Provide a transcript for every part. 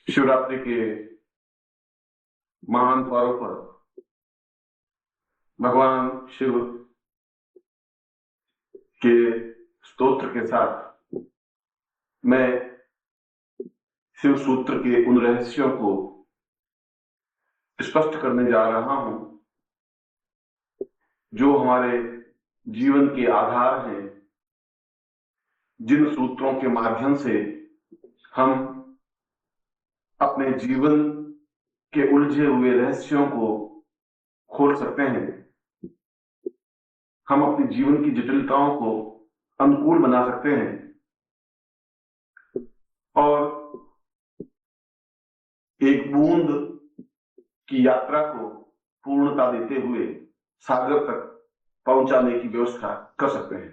शिवरात्रि के महान पर्व पर भगवान शिव के स्तोत्र के साथ मैं शिव सूत्र के उन रहस्यों को स्पष्ट करने जा रहा हूं जो हमारे जीवन के आधार हैं, जिन सूत्रों के माध्यम से हम अपने जीवन के उलझे हुए रहस्यों को खोल सकते हैं। हम अपने जीवन की जटिलताओं को अनुकूल बना सकते हैं और एक बूंद की यात्रा को पूर्णता देते हुए सागर तक पहुंचाने की व्यवस्था कर सकते हैं।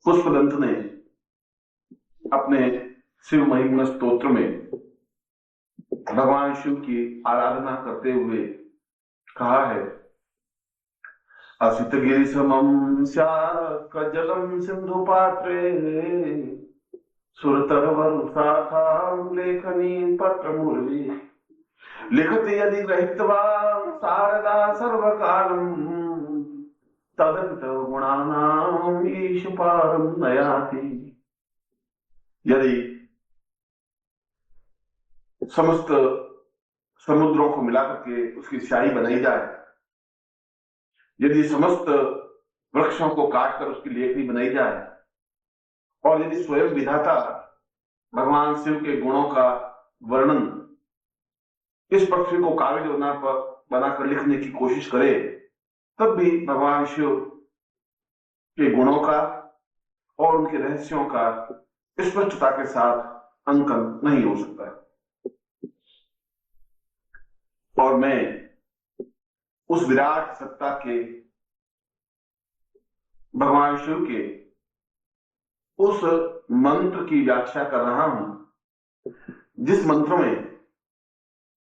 पुष्पदंत ने अपने शिव महिमा स्तोत्र में भगवान शिव की आराधना करते हुए कहा है, असित गिरि समम जलम सिंधु पात्रे सुरतर शाखा लेखनी पत्र मुरली लिखत यदि रहित्वा शारदा सर्वकालम तदंत गुणानाम ईश पारम नयाति। यदि समस्त समुद्रों को मिलाकर के उसकी स्याही बनाई जाए, यदि समस्त वृक्षों को काटकर उसकी लेखनी बनाई जाए और यदि स्वयं विधाता भगवान शिव के गुणों का वर्णन इस पृथ्वी को कागज पर बनाकर लिखने की कोशिश करे, तब भी भगवान शिव के गुणों का और उनके रहस्यों का स्पष्टता के साथ अंकन नहीं हो सकता। और मैं उस विराट सत्ता के भगवान शिव के उस मंत्र की व्याख्या कर रहा हूं जिस मंत्र में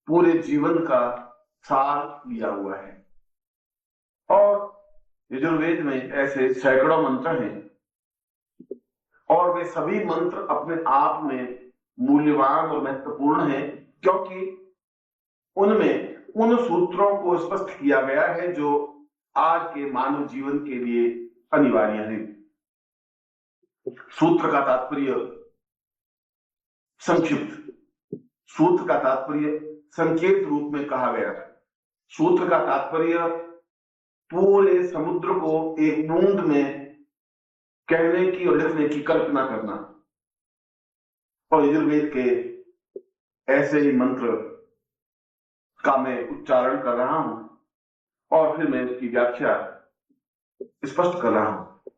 पूरे जीवन का सार दिया हुआ है। और यजुर्वेद में ऐसे सैकड़ों मंत्र हैं और वे सभी मंत्र अपने आप में मूल्यवान और महत्वपूर्ण हैं, क्योंकि उनमें उन सूत्रों को स्पष्ट किया गया है जो आज के मानव जीवन के लिए अनिवार्य है। सूत्र का तात्पर्य संक्षिप्त, सूत्र का तात्पर्य संकेत रूप में कहा गया है। सूत्र का तात्पर्य पूरे समुद्र को एक बूंद में कहने की और लिखने की कल्पना करना। और यजुर्वेद के ऐसे ही मंत्र का मैं उच्चारण कर रहा हूं और फिर मैं इसकी व्याख्या स्पष्ट कर रहा हूं।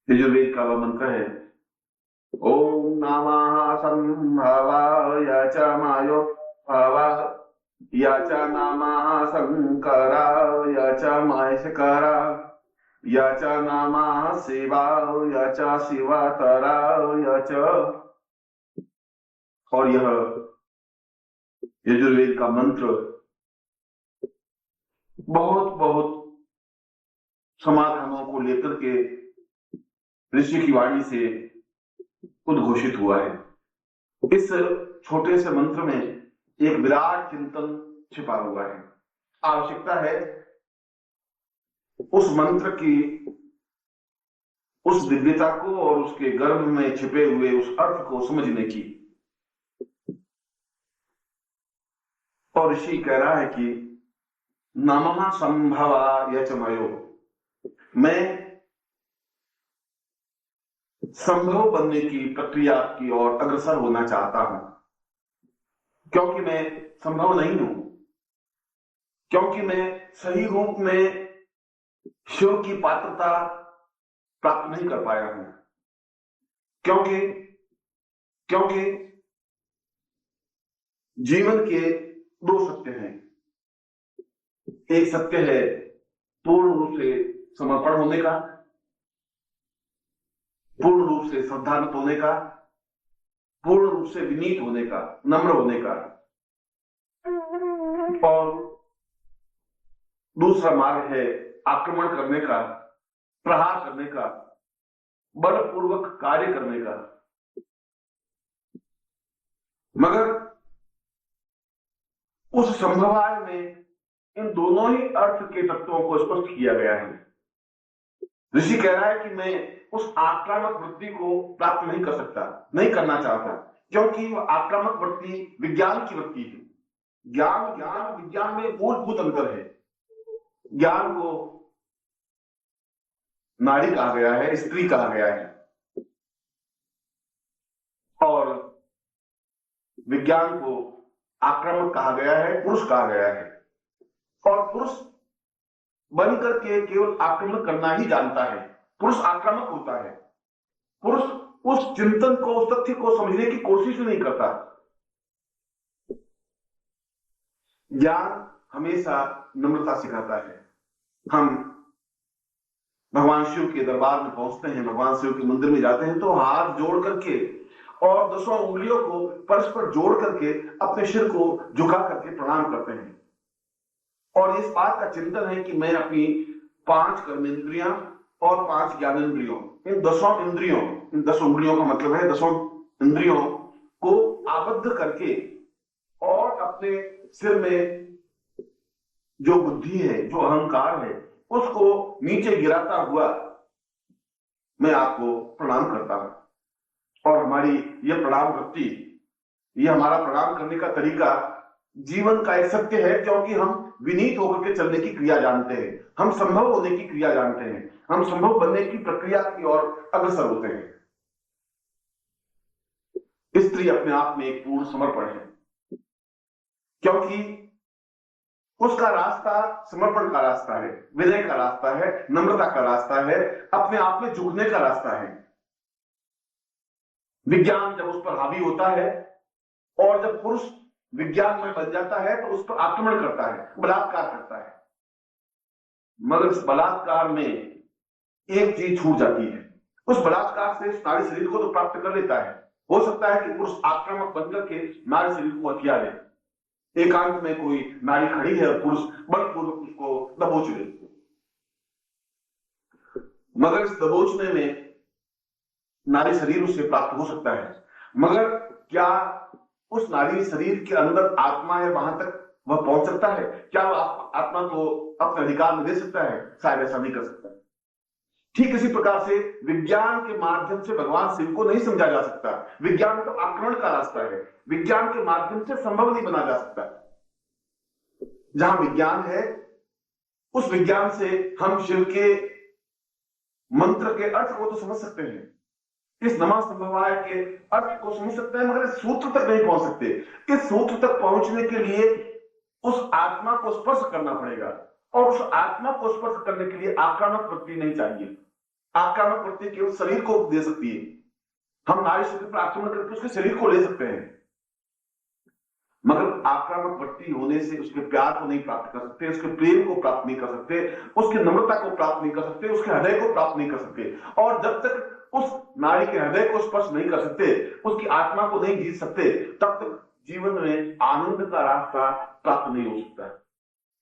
यजुर्वेद का वह मंत्र है, ओम नमः संभवाय च मायो भवाय च नमः शंकराय च महेशकराय च नमः शिवाय च शिवतराय च। और यह यजुर्वेद का मंत्र बहुत बहुत समाधानों को लेकर के ऋषि की वाणी से उद्घोषित हुआ है। इस छोटे से मंत्र में एक विराट चिंतन छिपा हुआ है। आवश्यकता है उस मंत्र की उस दिव्यता को और उसके गर्भ में छिपे हुए उस अर्थ को समझने की। और ऋषि कह रहा है कि नमः संभवाय च मयो, मैं संभव बनने की प्रक्रिया की ओर अग्रसर होना चाहता हूं, क्योंकि मैं संभव नहीं हूं, क्योंकि मैं सही रूप में शिव की पात्रता प्राप्त नहीं कर पाया हूं, क्योंकि जीवन के दो सत्य हैं। एक सत्य है पूर्ण रूप से समर्पण होने का, पूर्ण रूप से श्रद्धानत होने का, पूर्ण रूप से विनीत होने का, नम्र होने का। और दूसरा मार्ग है आक्रमण करने का, प्रहार करने का, बलपूर्वक कार्य करने का। मगर उस संभवाय में इन दोनों ही अर्थ के तत्वों को स्पष्ट किया गया है। ऋषि कह रहा है कि मैं उस आक्रामक वृत्ति को प्राप्त नहीं कर सकता, नहीं करना चाहता, क्योंकि वह आक्रामक वृत्ति विज्ञान की वृत्ति है। ज्ञान ज्ञान विज्ञान में मूलभूत अंतर है। ज्ञान को नारी कहा गया है, स्त्री कहा गया है, और विज्ञान को आक्रामक कहा गया है, पुरुष कहा गया है। और पुरुष बनकर के केवल आक्रमण करना ही जानता है। पुरुष आक्रामक होता है। पुरुष उस चिंतन को, उस तथ्य को समझने की कोशिश नहीं करता। ज्ञान हमेशा नम्रता सिखाता है। हम भगवान शिव के दरबार में पहुंचते हैं, भगवान शिव के मंदिर में जाते हैं, तो हाथ जोड़ करके और 10 उंगलियों को परस्पर जोड़ करके अपने सिर को झुका करके प्रणाम करते हैं। और इस बात का चिंतन है कि मैं अपनी 5 कर्मेंद्रियां और 5 ज्ञानेंद्रियों, इन 10 इंद्रियों, इन 10 उंगलियों का मतलब है 10 इंद्रियों को आबद्ध करके और अपने सिर में जो बुद्धि है, जो अहंकार है, उसको नीचे गिराता हुआ मैं आपको प्रणाम करता हूं। और हमारी यह प्रणाम वृत्ति, यह हमारा प्रणाम करने का तरीका जीवन का एक सत्य है, क्योंकि हम विनीत होकर के चलने की क्रिया जानते हैं, हम संभव होने की क्रिया जानते हैं, हम संभव बनने की प्रक्रिया की ओर अग्रसर होते हैं। स्त्री अपने आप में एक पूर्ण समर्पण है, क्योंकि उसका रास्ता समर्पण का रास्ता है, विनय का रास्ता है, नम्रता का रास्ता है, अपने आप में झुकने का रास्ता है। विज्ञान जब उस पर हावी होता है और जब पुरुष विज्ञान में बन जाता है, तो उस पर आक्रमण करता है, बलात्कार करता है। मगर इस बलात्कार में एक चीज छूट जाती है। उस बलात्कार से नारी शरीर को तो प्राप्त कर लेता है। हो सकता है कि पुरुष आक्रामक बनकर के नारी शरीर को हथिया ले। एकांत में कोई नारी खड़ी है और पुरुष बलपूर्वक उसको दबोच ले, मगर इस दबोचने में नारी शरीर उससे प्राप्त हो सकता है। मगर क्या उस नारी शरीर के अंदर आत्मा है, वहां तक वह पहुंच सकता है? क्या वह आत्मा को अपने अधिकार में दे सकता है? शायद ऐसा नहीं कर सकता। ठीक इसी प्रकार से विज्ञान के माध्यम से भगवान शिव को नहीं समझा जा सकता। विज्ञान तो आक्रमण का रास्ता है, विज्ञान के माध्यम से संभव नहीं बना जा सकता। जहां विज्ञान है, उस विज्ञान से हम शिव के मंत्र के अर्थ को तो समझ सकते हैं, इस नमः संभवाय के अर्थ को समझ सकते हैं, मगर इस सूत्र तक नहीं पहुंच सकते। इस सूत्र तक पहुंचने के लिए उस आत्मा को स्पर्श करना पड़ेगा, और उस आत्मा को स्पर्श करने के लिए आक्रामक वृत्ति नहीं चाहिए। आक्रामक वृत्ति केवल शरीर को दे सकती है। हम नारी शरीर पर आक्रमण करके उसके शरीर को ले सकते हैं, मगर आक्रामक वृत्ति होने से उसके प्यार को नहीं प्राप्त कर सकते, उसके प्रेम को प्राप्त नहीं कर सकते, उसकी नम्रता को प्राप्त नहीं कर सकते, उसके हृदय को प्राप्त नहीं कर सकते। और जब तक उस नारी के हृदय को स्पर्श नहीं कर सकते, उसकी आत्मा को नहीं जीत सकते, तब तक जीवन में आनंद का रास्ता प्राप्त नहीं हो सकता।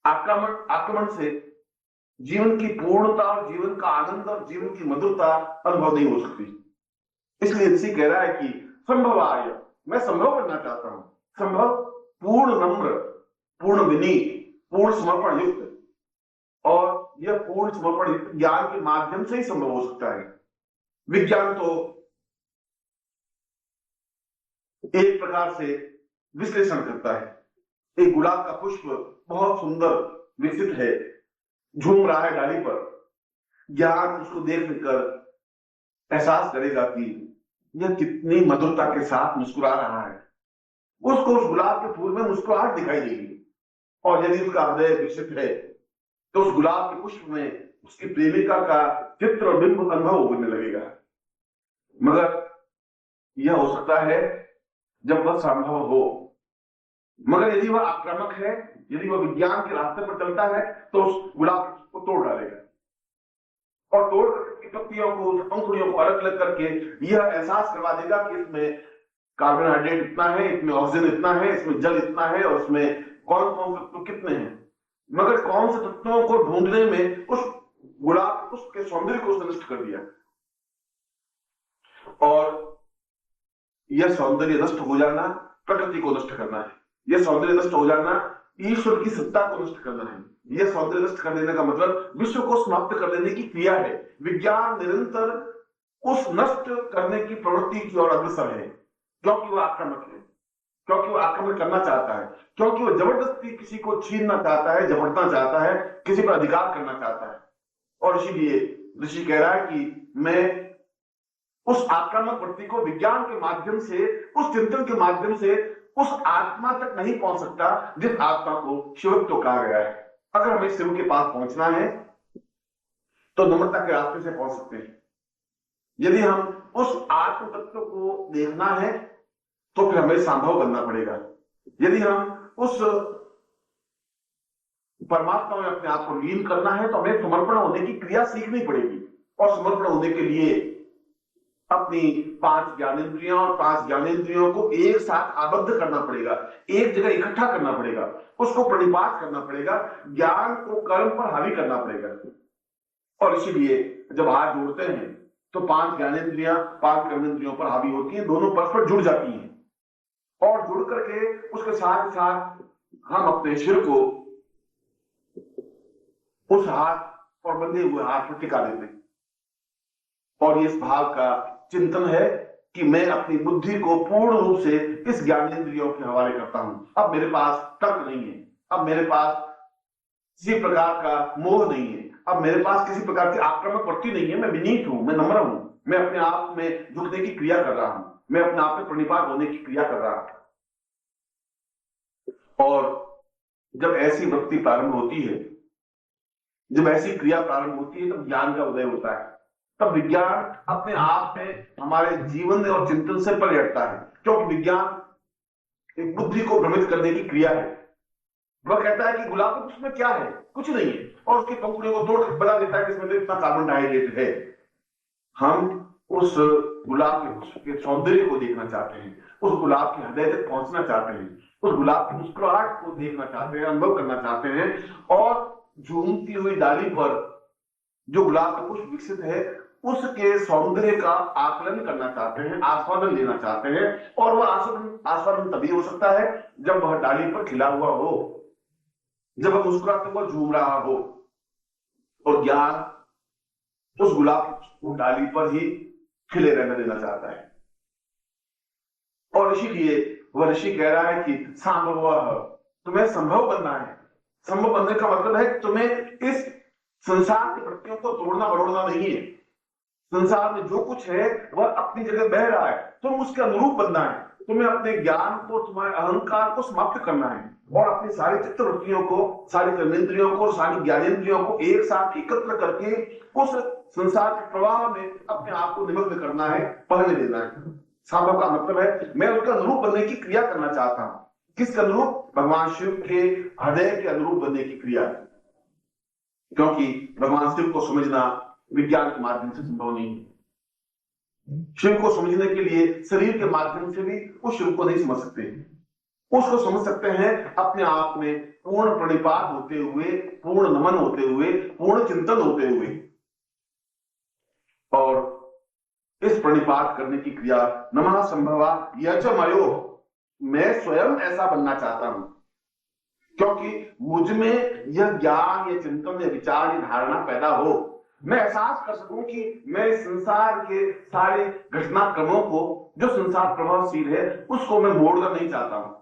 आक्रमण से जीवन की पूर्णता और जीवन का आनंद और जीवन की मधुरता अनुभव नहीं हो सकती। इसलिए ऋषि कह रहा है कि संभवाय, मैं संभव बनना चाहता हूं। संभव पूर्ण नम्र, पूर्ण विनीत, पूर्ण समर्पण युक्त, और यह पूर्ण समर्पण युक्त ज्ञान के माध्यम से ही संभव हो सकता है। विज्ञान तो एक प्रकार से विश्लेषण करता है। एक गुलाब का पुष्प बहुत सुंदर विकसित है, झूम रहा है डाली पर, ज्ञान उसको देख कर एहसास करेगा कि यह कितनी मधुरता के साथ मुस्कुरा रहा है। उसको उस गुलाब के फूल में मुस्कुराहट दिखाई देगी, और यदि उसका हृदय विकसित है तो उस गुलाब के पुष्प में उसकी प्रेमिका का चित्र और बिंब अनुभव होने लगेगा। मगर यह हो सकता है जब वह संभव हो। मगर यदि वह आक्रामक है, यदि वह विज्ञान के रास्ते पर चलता है, तो उस गुलाब को तोड़ डालेगा, और तोड़ करके पत्तियों को, पंखुड़ियों को अलग अलग करके यह एहसास करवा देगा कि इसमें कार्बोहाइड्रेट इतना है, इसमें ऑक्सीजन इतना है, इसमें जल इतना है, और इसमें कौन कौन से तत्व कितने हैं। मगर कौन से तत्वों को ढूंढने में उस गुलाब उसके सौंदर्य को उसने नष्ट कर दिया, और यह सौंदर्य नष्ट हो जाना प्रकृति को नष्ट करना है। यह सौंदर्य नष्ट हो जाना ईश्वर की सत्ता को नष्ट करना है। यह सौंदर्य नष्ट कर देने का मतलब विश्व को समाप्त कर देने की क्रिया है। विज्ञान निरंतर उस नष्ट करने की प्रवृत्ति की ओर अग्रसर है, क्योंकि वह आक्रामक है, क्योंकि वो आक्रमण करना चाहता है, क्योंकि वो जबरदस्ती किसी को छीनना चाहता है, झपटना चाहता है, किसी पर अधिकार करना चाहता है। और इसीलिए ऋषि कह रहा है कि मैं उस आक्रामक वृत्ति को विज्ञान के माध्यम से, उस चिंतन के माध्यम से उस आत्मा तक नहीं पहुंच सकता जिस आत्मा को शिवत्व कहा गया है। अगर हमें शिव के पास पहुंचना है तो नम्रता के रास्ते से पहुंच सकते हैं। यदि हम उस आत्म तत्व को देखना है तो फिर हमें संभव बनना पड़ेगा। यदि हम उस परमात्मा में अपने आप को लीन करना है तो हमें समर्पण होने की क्रिया सीखनी पड़ेगी। और समर्पण होने के लिए अपनी 5 ज्ञानेंद्रियों और 5 ज्ञानेंद्रियों को एक साथ आबद्ध करना पड़ेगा, एक जगह इकट्ठा करना पड़ेगा, उसको प्रणिपात करना पड़ेगा, ज्ञान को कर्म पर हावी करना पड़ेगा। और इसीलिए जब हाथ जोड़ते हैं तो 5 ज्ञानेंद्रियां 5 कर्मेंद्रियों पर हावी होती हैं, दोनों परस्पर जुड़ जाती हैं। और जुड़ करके उसके साथ साथ हम अपने सिर को उस हाथ और बंधे हुए हाथ पर टिका देते हैं। और इस भाव का चिंतन है कि मैं अपनी बुद्धि को पूर्ण रूप से इस ज्ञानेंद्रियों के हवाले करता हूं। अब मेरे पास तर्क नहीं है, अब मेरे पास किसी प्रकार का मोह नहीं है, अब मेरे पास किसी प्रकार की आक्रामक वृत्ति नहीं है। मैं विनीत हूं, मैं नम्र हूं, मैं अपने आप में झुकने की क्रिया कर रहा हूं, मैं अपने आप में प्रणिपात होने की क्रिया कर रहा हूं। और जब ऐसी वृत्ति प्रारंभ होती है, जब ऐसी क्रिया प्रारंभ होती है, तब ज्ञान का उदय होता है। तब विज्ञान अपने आप में हमारे जीवन और चिंतन से परे हटता है, क्योंकि विज्ञान एक बुद्धि को भ्रमित करने की क्रिया है। वह कहता है कि गुलाब के पुष्प में क्या है, कुछ नहीं है, और उसकी पंखुड़ियों को तोड़ बता देता है कि इसमें तो इतना कार्बन डाइऑक्साइड है। हम उस गुलाब के पुष्प के सौंदर्य को देखना चाहते हैं, उस गुलाब के हृदय तक पहुंचना चाहते हैं, उस गुलाब की मुस्कुराहट को देखना चाहते हैं, अनुभव करना चाहते हैं, और झूमती हुई डाली पर जो गुलाब का पुष्प विकसित है उसके सौंदर्य का आकलन करना चाहते हैं, आस्वादन लेना चाहते हैं। और वह आस्वादन तभी हो सकता है जब वह डाली पर खिला हुआ हो, जब वह मुस्कुराते हुए झूम रहा हो। और ज्ञान उस गुलाब को डाली पर ही खिले रहने देना चाहता है। और इसीलिए वह ऋषि कह रहा है कि संभव, तुम्हें संभव बनना है। संभव बनने का मतलब है कि तुम्हें इस संसार की वृत्तियों को तोड़ना बड़ोड़ना नहीं है। संसार में जो कुछ है वह अपनी जगह बह रहा है, तुम उसके अनुरूप बनना है। तुम्हें अपने ज्ञान को, तुम्हारे अहंकार को समाप्त करना है और अपनी सारी चित्तवृत्तियों को, सारी कर्मेंद्रियों को, सारी ज्ञानेंद्रियों को एक साथ एकत्र करके उस संसार के प्रवाह में अपने आप को निमग्न करना है, बहने देना है। संभव का मतलब है मैं उसके अनुरूप बनने की क्रिया करना चाहता हूं। किसके अनुरूप? भगवान शिव के हृदय के अनुरूप बनने की क्रिया। क्योंकि भगवान शिव को समझना विज्ञान के माध्यम से संभव नहीं है। शिव को समझने के लिए शरीर के माध्यम से भी उस शिव को नहीं समझ सकते। उसको समझ सकते हैं अपने आप में पूर्ण प्रणिपात होते हुए, पूर्ण नमन होते हुए, पूर्ण चिंतन होते हुए। और इस प्रणिपात करने की क्रिया नमः संभवा यजमयो, मैं स्वयं ऐसा बनना चाहता हूं, क्योंकि मुझ में यह ज्ञान, यह चिंतन, यह विचार, यह धारणा पैदा हो। मैं एहसास कर सकूं कि मैं इस संसार के सारे घटनाक्रमों को, जो संसार प्रभावशील है, उसको मैं मोड़ना नहीं चाहता हूं।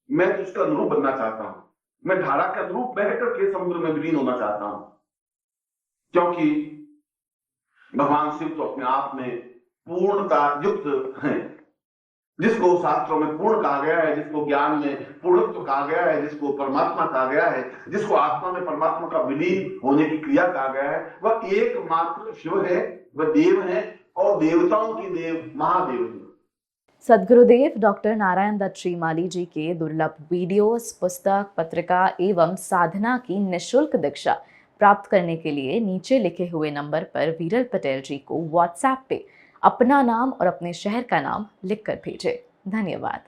मैं उसका अनुरूप बनना चाहता हूं। मैं धारा के अनुरूप बहकर के समुद्र में विलीन होना चाहता हूं। क्योंकि भगवान शिव तो अपने आप में पूर्णता युक्त है, जिसको शास्त्रों में पूर्ण कहा गया है, जिसको ज्ञान में पूर्णत्व कहा गया है, जिसको परमात्मा कहा गया है, जिसको आत्मा में परमात्मा का विलीन होने की क्रिया कहा गया है, वह एकमात्र शिव है, वह देव है और देवताओं की देव महादेव है। सद्गुरुदेव डॉक्टर नारायण दत्त श्रीमाली जी के दुर्लभ वीडियोस, पुस्तक, पत्रिका एवं साधना की निःशुल्क दीक्षा प्राप्त करने के लिए नीचे लिखे हुए नंबर पर वीरल पटेल जी को व्हाट्सएप पे अपना नाम और अपने शहर का नाम लिखकर भेजें। धन्यवाद।